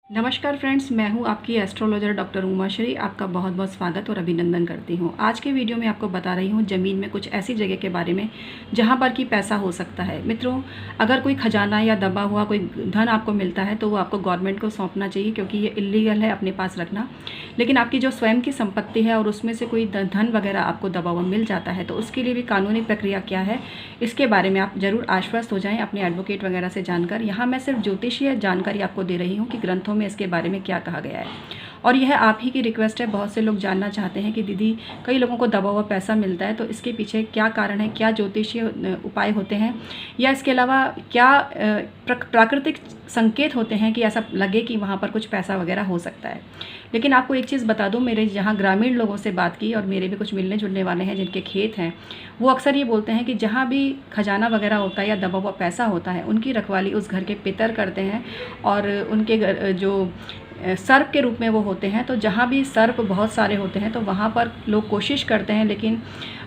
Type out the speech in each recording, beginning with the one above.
नमस्कार फ्रेंड्स, मैं हूं आपकी एस्ट्रोलॉजर डॉक्टर उमा श्री। आपका बहुत बहुत स्वागत और अभिनंदन करती हूं। आज के वीडियो में आपको बता रही हूं ज़मीन में कुछ ऐसी जगह के बारे में जहां पर कि पैसा हो सकता है। मित्रों, अगर कोई खजाना या दबा हुआ कोई धन आपको मिलता है तो वो आपको गवर्नमेंट को सौंपना चाहिए, क्योंकि ये इलीगल है अपने पास रखना। लेकिन आपकी जो स्वयं की संपत्ति है और उसमें से कोई धन वगैरह आपको दबा हुआ मिल जाता है तो उसके लिए भी कानूनी प्रक्रिया क्या है, इसके बारे में आप ज़रूर आश्वस्त हो जाएँ अपने एडवोकेट वगैरह से जानकर। यहाँ मैं सिर्फ ज्योतिषीय जानकारी आपको दे रही हूँ कि ग्रंथों में इसके बारे में क्या कहा गया है। और यह आप ही की रिक्वेस्ट है। बहुत से लोग जानना चाहते हैं कि दीदी, कई लोगों को दबा हुआ पैसा मिलता है तो इसके पीछे क्या कारण है, क्या ज्योतिषीय उपाय होते हैं, या इसके अलावा क्या प्राकृतिक संकेत होते हैं कि ऐसा लगे कि वहाँ पर कुछ पैसा वगैरह हो सकता है। लेकिन आपको एक चीज़ बता दूं, मेरे जहाँ ग्रामीण लोगों से बात की और मेरे भी कुछ मिलने जुलने वाले हैं जिनके खेत हैं, वो अक्सर ये बोलते हैं कि जहाँ भी खजाना वगैरह होता है या दबा हुआ पैसा होता है, उनकी रखवाली उस घर के पितर करते हैं। और उनके घर जो सर्प के रूप में वो होते हैं, तो जहाँ भी सर्प बहुत सारे होते हैं तो वहाँ पर लोग कोशिश करते हैं, लेकिन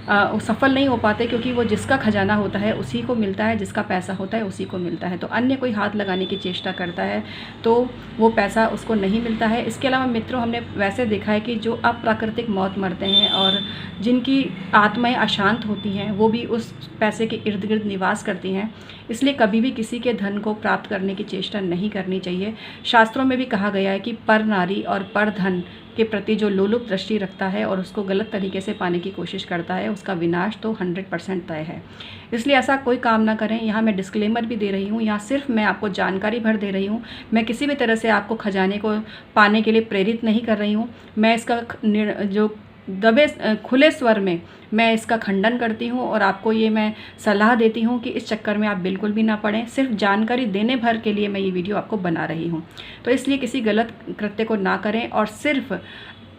सफल नहीं हो पाते, क्योंकि वो जिसका खजाना होता है उसी को मिलता है, जिसका पैसा होता है उसी को मिलता है। तो अन्य कोई हाथ लगाने की चेष्टा करता है तो वो पैसा उसको नहीं मिलता है। इसके अलावा मित्रों, हमने वैसे देखा है कि जो अप्राकृतिक मौत मरते हैं और जिनकी आत्माएं अशांत होती हैं, वो भी उस पैसे के इर्द गिर्द निवास करती हैं। इसलिए कभी भी किसी के धन को प्राप्त करने की चेष्टा नहीं करनी चाहिए। शास्त्रों में भी कहा गया है कि पर नारी और पर धन के प्रति जो लोलुप दृष्टि रखता है और उसको गलत तरीके से पाने की कोशिश करता है, उसका विनाश तो 100% तय है। इसलिए ऐसा कोई काम ना करें। यहाँ मैं डिस्क्लेमर भी दे रही हूँ, यहाँ सिर्फ मैं आपको जानकारी भर दे रही हूँ। मैं किसी भी तरह से आपको खजाने को पाने के लिए प्रेरित नहीं कर रही हूँ। मैं इसका जो खुले स्वर में मैं इसका खंडन करती हूँ और आपको ये मैं सलाह देती हूँ कि इस चक्कर में आप बिल्कुल भी ना पड़ें। सिर्फ जानकारी देने भर के लिए मैं ये वीडियो आपको बना रही हूँ। तो इसलिए किसी गलत कृत्य को ना करें और सिर्फ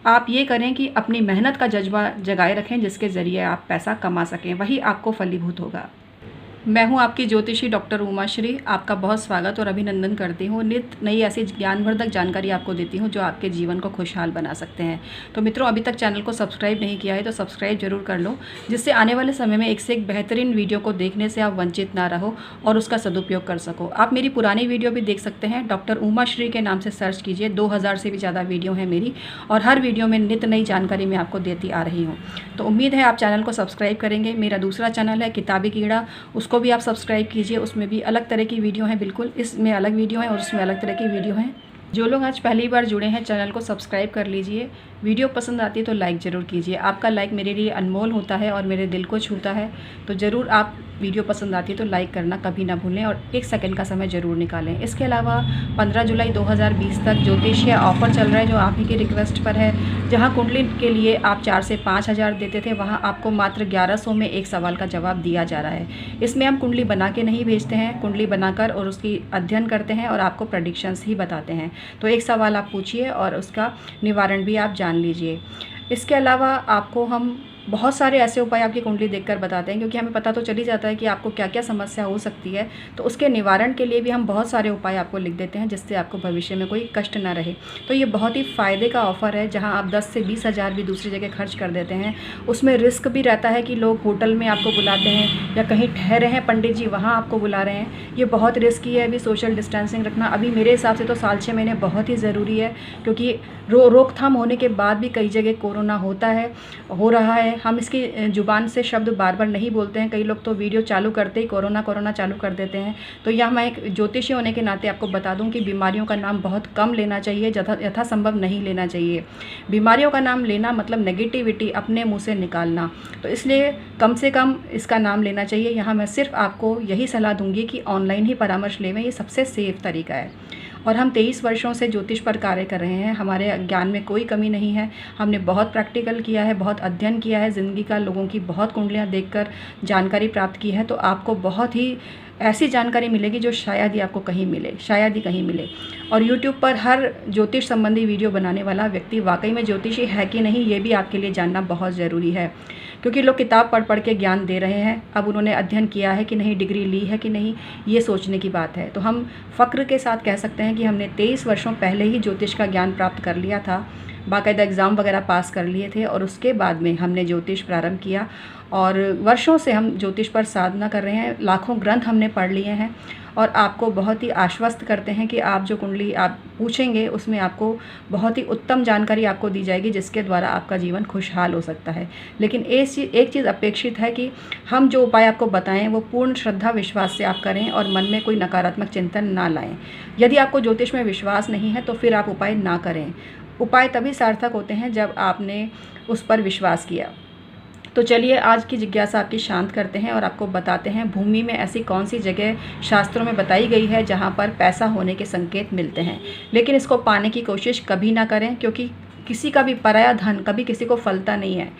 आप ये करें कि अपनी मेहनत का जज्बा जगाए रखें, जिसके ज़रिए आप पैसा कमा सकें, वही आपको फलीभूत होगा। मैं हूं आपकी ज्योतिषी डॉक्टर उमा श्री। आपका बहुत स्वागत और अभिनंदन करती हूं। नित नई ऐसी ज्ञानवर्धक जानकारी आपको देती हूं जो आपके जीवन को खुशहाल बना सकते हैं। तो मित्रों, अभी तक चैनल को सब्सक्राइब नहीं किया है तो सब्सक्राइब जरूर कर लो, जिससे आने वाले समय में एक से एक बेहतरीन वीडियो को देखने से आप वंचित ना रहो और उसका सदुपयोग कर सको। आप मेरी पुरानी वीडियो भी देख सकते हैं, डॉक्टर उमा श्री के नाम से सर्च कीजिए। 2000 से भी ज़्यादा वीडियो है मेरी, और हर वीडियो में नित नई जानकारी मैं आपको देती आ रही हूँ। तो उम्मीद है आप चैनल को सब्सक्राइब करेंगे। मेरा दूसरा चैनल है किताबी कीड़ा, उसको भी आप सब्सक्राइब कीजिए। उसमें भी अलग तरह की वीडियो है, बिल्कुल इसमें अलग वीडियो है और उसमें अलग तरह की वीडियो है। जो लोग आज पहली बार जुड़े हैं, चैनल को सब्सक्राइब कर लीजिए। वीडियो पसंद आती है तो लाइक ज़रूर कीजिए। आपका लाइक मेरे लिए अनमोल होता है और मेरे दिल को छूता है। तो ज़रूर आप वीडियो पसंद आती है तो लाइक करना कभी ना भूलें और 1 सेकंड का समय ज़रूर निकालें। इसके अलावा 15 जुलाई 2020 तक ज्योतिषीय ऑफर चल रहा है, जो आप ही की रिक्वेस्ट पर है। जहां कुंडली के लिए आप 4 से 5 हज़ार देते थे, वहां आपको मात्र 1100 में एक सवाल का जवाब दिया जा रहा है। इसमें हम कुंडली बना के नहीं भेजते हैं, कुंडली बनाकर और उसकी अध्ययन करते हैं और आपको प्रेडिक्शंस ही बताते हैं। तो एक सवाल आप पूछिए और उसका निवारण भी आप जान लीजिए। इसके अलावा आपको हम बहुत सारे ऐसे उपाय आपकी कुंडली देखकर बताते हैं, क्योंकि हमें पता तो चल ही जाता है कि आपको क्या क्या समस्या हो सकती है। तो उसके निवारण के लिए भी हम बहुत सारे उपाय आपको लिख देते हैं, जिससे आपको भविष्य में कोई कष्ट ना रहे। तो ये बहुत ही फ़ायदे का ऑफ़र है, जहां आप 10 से 20 हज़ार भी दूसरी जगह खर्च कर देते हैं। उसमें रिस्क भी रहता है कि लोग होटल में आपको बुलाते हैं या कहीं ठहरे हैं पंडित जी, वहाँ आपको बुला रहे हैं। ये बहुत रिस्की है। अभी सोशल डिस्टेंसिंग रखना अभी मेरे हिसाब से तो साल 6 महीने बहुत ही ज़रूरी है, क्योंकि रोकथाम होने के बाद भी कई जगह कोरोना हो रहा है। हम इसकी जुबान से शब्द बार बार नहीं बोलते हैं। कई लोग तो वीडियो चालू करते ही कोरोना कोरोना चालू कर देते हैं। तो यह मैं एक ज्योतिषी होने के नाते आपको बता दूं कि बीमारियों का नाम बहुत कम लेना चाहिए, यथासंभव नहीं लेना चाहिए। बीमारियों का नाम लेना मतलब नेगेटिविटी अपने मुंह से निकालना। तो इसलिए कम से कम इसका नाम लेना चाहिए। यहाँ मैं सिर्फ आपको यही सलाह दूंगी कि ऑनलाइन ही परामर्श लेवें, ये सबसे सेफ तरीका है। और हम 23 वर्षों से ज्योतिष पर कार्य कर रहे हैं। हमारे ज्ञान में कोई कमी नहीं है। हमने बहुत प्रैक्टिकल किया है, बहुत अध्ययन किया है, ज़िंदगी का लोगों की बहुत कुंडलियाँ देखकर जानकारी प्राप्त की है। तो आपको बहुत ही ऐसी जानकारी मिलेगी जो शायद ही आपको कहीं मिले, शायद ही कहीं मिले। और YouTube पर हर ज्योतिष संबंधी वीडियो बनाने वाला व्यक्ति वाकई में ज्योतिषी है कि नहीं, ये भी आपके लिए जानना बहुत ज़रूरी है। क्योंकि लोग किताब पढ़ पढ़ के ज्ञान दे रहे हैं, अब उन्होंने अध्ययन किया है कि नहीं, डिग्री ली है कि नहीं, ये सोचने की बात है। तो हम फ़ख्र के साथ कह सकते हैं कि हमने 23 वर्षों पहले ही ज्योतिष का ज्ञान प्राप्त कर लिया था। बाकायदा एग्ज़ाम वगैरह पास कर लिए थे और उसके बाद में हमने ज्योतिष प्रारंभ किया और वर्षों से हम ज्योतिष पर साधना कर रहे हैं, लाखों ग्रंथ हमने पढ़ लिए हैं और आपको बहुत ही आश्वस्त करते हैं कि आप जो कुंडली आप पूछेंगे उसमें आपको बहुत ही उत्तम जानकारी आपको दी जाएगी, जिसके द्वारा आपका जीवन खुशहाल हो सकता है। लेकिन एक चीज़ अपेक्षित है कि हम जो उपाय आपको बताएं वो पूर्ण श्रद्धा विश्वास से आप करें और मन में कोई नकारात्मक चिंतन ना लाएं। यदि आपको ज्योतिष में विश्वास नहीं है तो फिर आप उपाय ना करें। उपाय तभी सार्थक होते हैं जब आपने उस पर विश्वास किया। तो चलिए आज की जिज्ञासा आपकी शांत करते हैं और आपको बताते हैं भूमि में ऐसी कौन सी जगह शास्त्रों में बताई गई है जहां पर पैसा होने के संकेत मिलते हैं। लेकिन इसको पाने की कोशिश कभी ना करें, क्योंकि किसी का भी पराया धन कभी किसी को फलता नहीं है।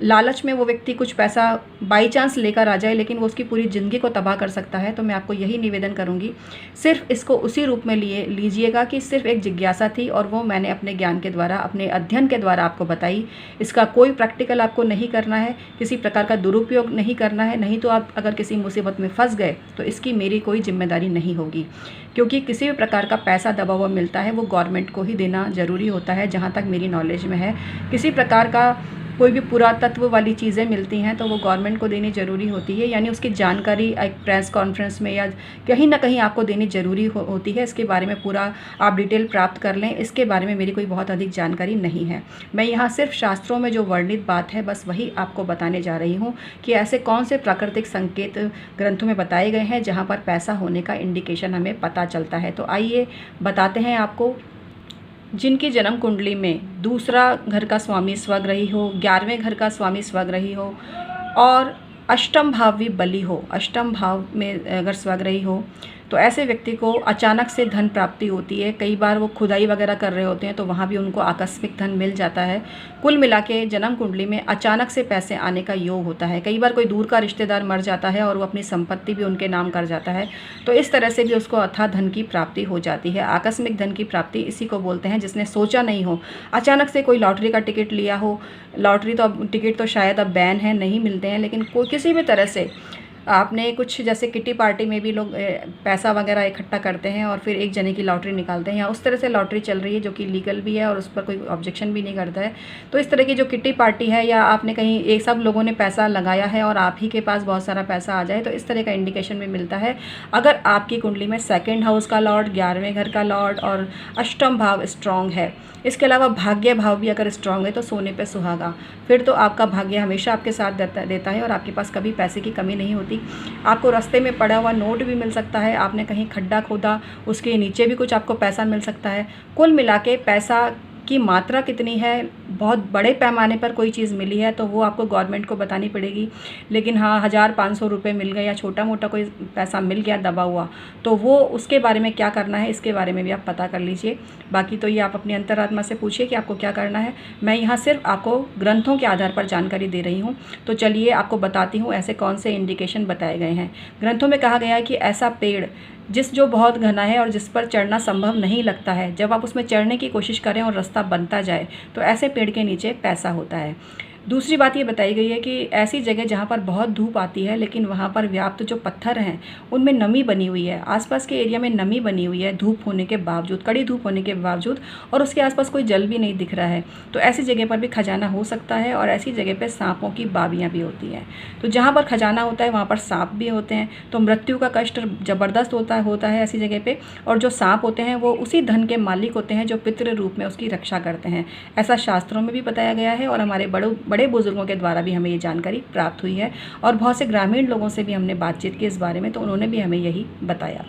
लालच में वो व्यक्ति कुछ पैसा बाई चांस लेकर आ जाए, लेकिन वो उसकी पूरी ज़िंदगी को तबाह कर सकता है। तो मैं आपको यही निवेदन करूंगी, सिर्फ इसको उसी रूप में लीजिएगा कि सिर्फ एक जिज्ञासा थी और वो मैंने अपने ज्ञान के द्वारा, अपने अध्ययन के द्वारा आपको बताई। इसका कोई प्रैक्टिकल आपको नहीं करना है, किसी प्रकार का दुरुपयोग नहीं करना है। नहीं तो आप अगर किसी मुसीबत में फंस गए तो इसकी मेरी कोई जिम्मेदारी नहीं होगी, क्योंकि किसी भी प्रकार का पैसा दबा हुआ मिलता है वो गवर्नमेंट को ही देना ज़रूरी होता है, जहाँ तक मेरी नॉलेज में है। किसी प्रकार का कोई भी पुरातत्व वाली चीज़ें मिलती हैं तो वो गवर्नमेंट को देनी ज़रूरी होती है, यानी उसकी जानकारी एक प्रेस कॉन्फ्रेंस में या कहीं ना कहीं आपको देनी ज़रूरी होती है। इसके बारे में पूरा आप डिटेल प्राप्त कर लें, इसके बारे में मेरी कोई बहुत अधिक जानकारी नहीं है। मैं यहाँ सिर्फ शास्त्रों में जो वर्णित बात है बस वही आपको बताने जा रही हूँ कि ऐसे कौन से प्राकृतिक संकेत ग्रंथों में बताए गए हैं जहाँ पर पैसा होने का इंडिकेशन हमें पता चलता है। तो आइए बताते हैं आपको। जिनकी जन्म कुंडली में दूसरा घर का स्वामी स्वग्रही हो, 11वें घर का स्वामी स्वग्रही हो और अष्टम भाव भी बली हो, अष्टम भाव में अगर स्वग्रही हो तो ऐसे व्यक्ति को अचानक से धन प्राप्ति होती है। कई बार वो खुदाई वगैरह कर रहे होते हैं तो वहाँ भी उनको आकस्मिक धन मिल जाता है। कुल मिला के जन्म कुंडली में अचानक से पैसे आने का योग होता है। कई बार कोई दूर का रिश्तेदार मर जाता है और वो अपनी संपत्ति भी उनके नाम कर जाता है, तो इस तरह से भी उसको अथाह धन की प्राप्ति हो जाती है। आकस्मिक धन की प्राप्ति इसी को बोलते हैं जिसने सोचा नहीं हो। अचानक से कोई लॉटरी का टिकट लिया हो, लॉटरी तो अब टिकट तो शायद अब बैन है, नहीं मिलते हैं, लेकिन कोई किसी भी तरह से आपने कुछ, जैसे किटी पार्टी में भी लोग पैसा वगैरह इकट्ठा करते हैं और फिर एक जने की लॉटरी निकालते हैं, या उस तरह से लॉटरी चल रही है जो कि लीगल भी है और उस पर कोई ऑब्जेक्शन भी नहीं करता है। तो इस तरह की जो किटी पार्टी है, या आपने कहीं एक सब लोगों ने पैसा लगाया है और आप ही के पास बहुत सारा पैसा आ जाए, तो इस तरह का इंडिकेशन भी मिलता है अगर आपकी कुंडली में सेकेंड हाउस का लॉर्ड, 11वें घर का लॉर्ड और अष्टम भाव स्ट्रॉन्ग है। इसके अलावा भाग्य भाव भी अगर स्ट्रॉन्ग है तो सोने पे सुहागा, फिर तो आपका भाग्य हमेशा आपके साथ देता है और आपके पास कभी पैसे की कमी नहीं होती। आपको रास्ते में पड़ा हुआ नोट भी मिल सकता है, आपने कहीं खड्डा खोदा उसके नीचे भी कुछ आपको पैसा मिल सकता है। कुल मिला के पैसा की मात्रा कितनी है, बहुत बड़े पैमाने पर कोई चीज़ मिली है तो वो आपको गवर्नमेंट को बतानी पड़ेगी। लेकिन हाँ, 1000-500 रुपये मिल गए या छोटा मोटा कोई पैसा मिल गया दबा हुआ, तो वो उसके बारे में क्या करना है इसके बारे में भी आप पता कर लीजिए। बाकी तो ये आप अपनी अंतरात्मा से पूछिए कि आपको क्या करना है। मैं यहाँ सिर्फ आपको ग्रंथों के आधार पर जानकारी दे रही हूँ। तो चलिए आपको बताती हूँ ऐसे कौन से इंडिकेशन बताए गए हैं। ग्रंथों में कहा गया है कि ऐसा पेड़ जो बहुत घना है और जिस पर चढ़ना संभव नहीं लगता है, जब आप उसमें चढ़ने की कोशिश करें और रास्ता बनता जाए तो ऐसे पेड़ के नीचे पैसा होता है। दूसरी बात ये बताई गई है कि ऐसी जगह जहाँ पर बहुत धूप आती है लेकिन वहाँ पर व्याप्त जो पत्थर हैं उनमें नमी बनी हुई है, आसपास के एरिया में नमी बनी हुई है धूप होने के बावजूद, कड़ी धूप होने के बावजूद, और उसके आसपास कोई जल भी नहीं दिख रहा है, तो ऐसी जगह पर भी खजाना हो सकता है। और ऐसी जगह पर सांपों की बाबियाँ भी होती हैं। तो जहाँ पर खजाना होता है वहाँ पर सांप भी होते हैं, तो मृत्यु का कष्ट ज़बरदस्त होता है ऐसी जगह पर। और जो सांप होते हैं वो उसी धन के मालिक होते हैं जो पितृ रूप में उसकी रक्षा करते हैं। ऐसा शास्त्रों में भी बताया गया है और हमारे बड़े बुजुर्गों के द्वारा भी हमें ये जानकारी प्राप्त हुई है। और बहुत से ग्रामीण लोगों से भी हमने बातचीत की इस बारे में, तो उन्होंने भी हमें यही बताया।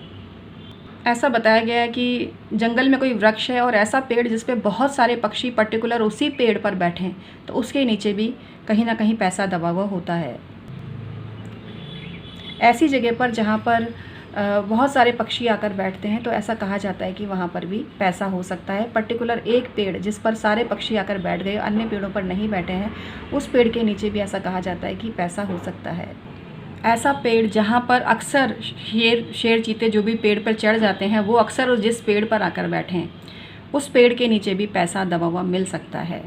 ऐसा बताया गया है कि जंगल में कोई वृक्ष है और ऐसा पेड़ जिस पे बहुत सारे पक्षी पर्टिकुलर उसी पेड़ पर बैठे हैं, तो उसके नीचे भी कहीं ना कहीं पैसा दबा हुआ होता है। ऐसी जगह पर जहाँ पर बहुत सारे पक्षी आकर बैठते हैं तो ऐसा कहा जाता है कि वहाँ पर भी पैसा हो सकता है। पर्टिकुलर एक पेड़ जिस पर सारे पक्षी आकर बैठ गए, अन्य पेड़ों पर नहीं बैठे हैं, उस पेड़ के नीचे भी ऐसा कहा जाता है कि पैसा हो सकता है। ऐसा पेड़ जहाँ पर अक्सर शेर चीते जो भी पेड़ पर चढ़ जाते हैं वो अक्सर जिस पेड़ पर आकर बैठे हैं उस पेड़ के नीचे भी पैसा दबा हुआ मिल सकता है।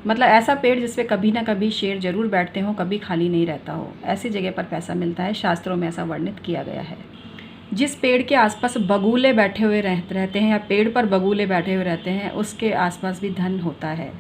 मतलब ऐसा पेड़ जिस पे कभी ना कभी शेर जरूर बैठते हो, कभी खाली नहीं रहता हो, ऐसी जगह पर पैसा मिलता है। शास्त्रों में ऐसा वर्णित किया गया है। जिस पेड़ के आसपास बगुले बैठे हुए रहते हैं या पेड़ पर बगुले बैठे हुए रहते हैं उसके आसपास भी धन होता है।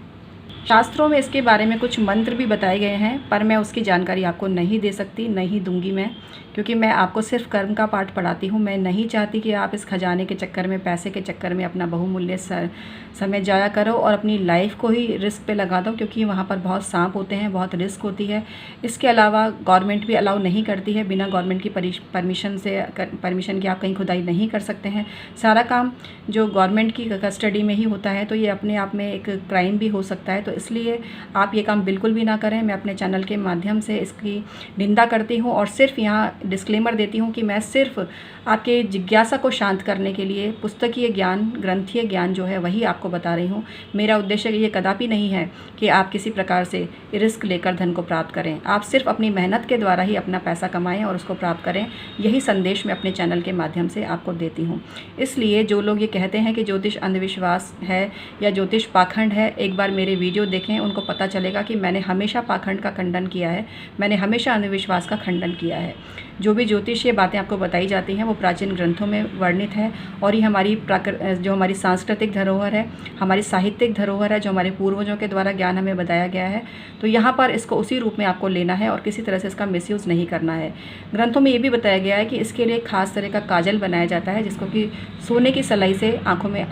शास्त्रों में इसके बारे में कुछ मंत्र भी बताए गए हैं, पर मैं उसकी जानकारी आपको नहीं दे सकती, नहीं दूंगी मैं, क्योंकि मैं आपको सिर्फ कर्म का पाठ पढ़ाती हूँ। मैं नहीं चाहती कि आप इस खजाने के चक्कर में, पैसे के चक्कर में अपना बहुमूल्य समय जाया करो और अपनी लाइफ को ही रिस्क पे लगा दो, क्योंकि वहाँ पर बहुत सांप होते हैं, बहुत रिस्क होती है। इसके अलावा गवर्नमेंट भी अलाउ नहीं करती है, बिना गवर्नमेंट की परमिशन के आप कहीं खुदाई नहीं कर सकते हैं। सारा काम जो गवर्नमेंट की कस्टडी में ही होता है, तो ये अपने आप में एक क्राइम भी हो सकता है। तो इसलिए आप ये काम बिल्कुल भी ना करें। मैं अपने चैनल के माध्यम से इसकी निंदा करती हूँ और सिर्फ यहाँ डिस्क्लेमर देती हूँ कि मैं सिर्फ आपके जिज्ञासा को शांत करने के लिए पुस्तकीय ज्ञान, ग्रंथीय ज्ञान जो है वही आपको बता रही हूँ। मेरा उद्देश्य ये कदापि नहीं है कि आप किसी प्रकार से रिस्क लेकर धन को प्राप्त करें। आप सिर्फ अपनी मेहनत के द्वारा ही अपना पैसा कमाएं और उसको प्राप्त करें। यही संदेश मैं अपने चैनल के माध्यम से आपको देती हूँ। इसलिए जो लोग ये कहते हैं कि ज्योतिष अंधविश्वास है या ज्योतिष पाखंड है, एक बार मेरे वीडियो देखें, उनको पता चलेगा कि मैंने हमेशा पाखंड का खंडन किया है, मैंने हमेशा अंधविश्वास का खंडन किया है। जो भी ज्योतिषीय बातें आपको बताई जाती हैं वो प्राचीन ग्रंथों में वर्णित है, और ये हमारी जो हमारी सांस्कृतिक धरोहर है, हमारी साहित्यिक धरोहर है, जो हमारे पूर्वजों के द्वारा ज्ञान हमें बताया गया है। तो यहाँ पर इसको उसी रूप में आपको लेना है और किसी तरह से इसका मिसयूज़ नहीं करना है। ग्रंथों में ये भी बताया गया है कि इसके लिए खास तरह का काजल बनाया जाता है, जिसको कि सोने की सलाई से आँखों में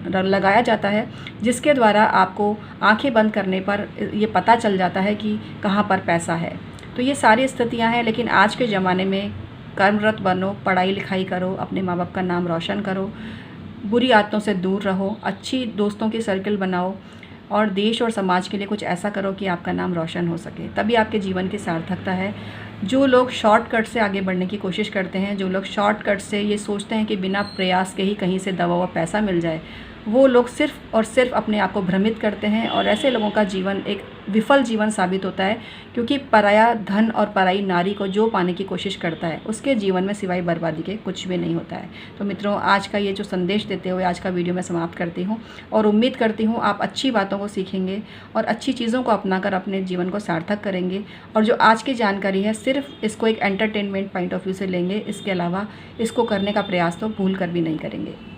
लगाया जाता है, जिसके द्वारा आपको आँखें बंद करने पर ये पता चल जाता है कि कहाँ पर पैसा है। तो ये सारी स्थितियाँ हैं, लेकिन आज के ज़माने में कर्मरत बनो, पढ़ाई लिखाई करो, अपने माँ बाप का नाम रोशन करो, बुरी आदतों से दूर रहो, अच्छी दोस्तों की सर्कल बनाओ और देश और समाज के लिए कुछ ऐसा करो कि आपका नाम रोशन हो सके, तभी आपके जीवन की सार्थकता है। जो लोग शॉर्टकट से आगे बढ़ने की कोशिश करते हैं, जो लोग शॉर्टकट से ये सोचते हैं कि बिना प्रयास के ही कहीं से दबा हुआ पैसा मिल जाए, वो लोग सिर्फ और सिर्फ अपने आप को भ्रमित करते हैं और ऐसे लोगों का जीवन एक विफल जीवन साबित होता है, क्योंकि पराया धन और पराई नारी को जो पाने की कोशिश करता है उसके जीवन में सिवाय बर्बादी के कुछ भी नहीं होता है। तो मित्रों, आज का ये जो संदेश देते हुए आज का वीडियो मैं समाप्त करती हूँ और उम्मीद करती हूँ आप अच्छी बातों को सीखेंगे और अच्छी चीज़ों को अपनाकर अपने जीवन को सार्थक करेंगे। और जो आज की जानकारी है सिर्फ इसको एक एंटरटेनमेंट पॉइंट ऑफ व्यू से लेंगे, इसके अलावा इसको करने का प्रयास तो भूल कर भी नहीं करेंगे।